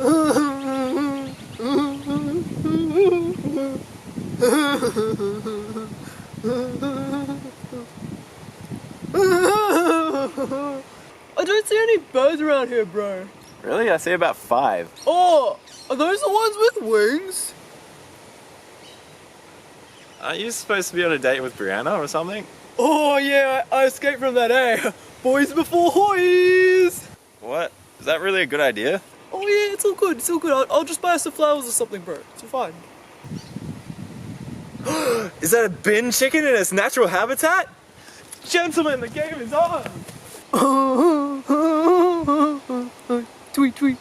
I don't see any birds around here, bro. Really? I see about 5. Oh, are those the ones with wings? Aren't you supposed to be on a date with Brianna or something? Oh yeah, I escaped from that, eh? Boys before hoys! What? Is that really a good idea? Oh yeah, it's all good, it's all good. I'll just buy us some flowers or something, bro. It's fine. Is that a bin chicken in its natural habitat? Gentlemen, the game is on! Tweet, tweet.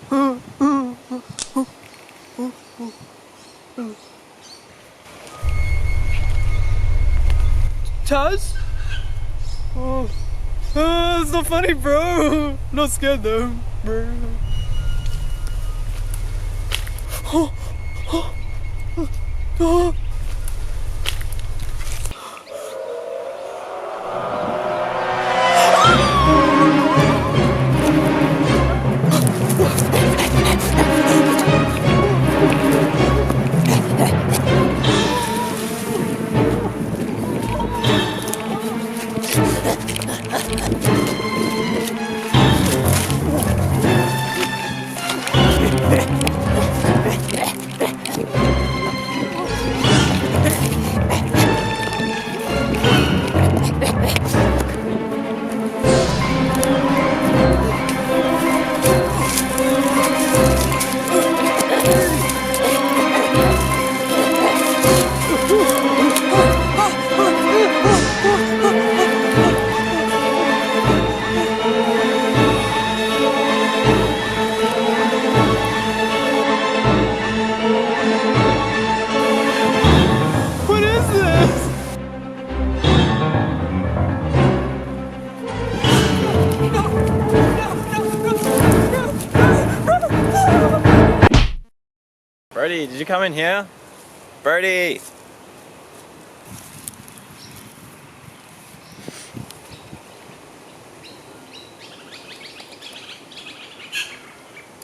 Taz? Oh, it's not funny, bro. Not scared though, bro. Oh, oh, oh. Birdie, did you come in here? Birdie!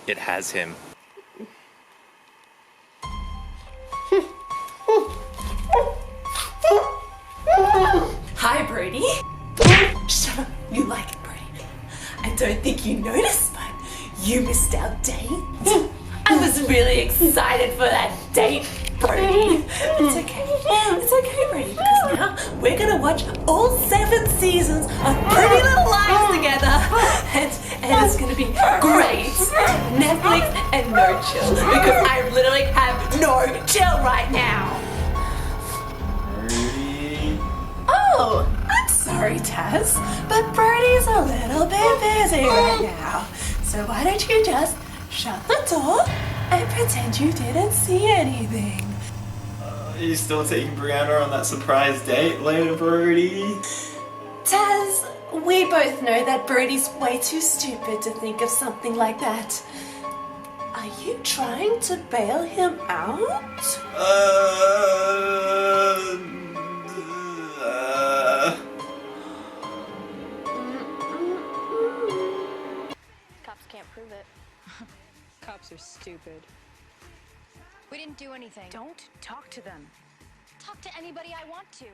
It has him. Hi, Brody. Shut up. You like it, Brody. I don't think you noticed, but you missed our date. I was really excited for that date, Brody. It's okay. It's okay, Brody, because now we're gonna watch all 7 seasons of Pretty Little Lies together. And it's gonna be great. Netflix and no chill, because I literally have no chill right now. Birdie. Oh, I'm sorry, Taz, but Birdie's a little bit busy right now. So why don't you just shut the door and pretend you didn't see anything? Are you still taking Brianna on that surprise date later, Birdie? Taz, we both know that Birdie's way too stupid to think of something like that. Are you trying to bail him out? Cops can't prove it. Cops are stupid. We didn't do anything. Don't talk to them. Talk to anybody I want to.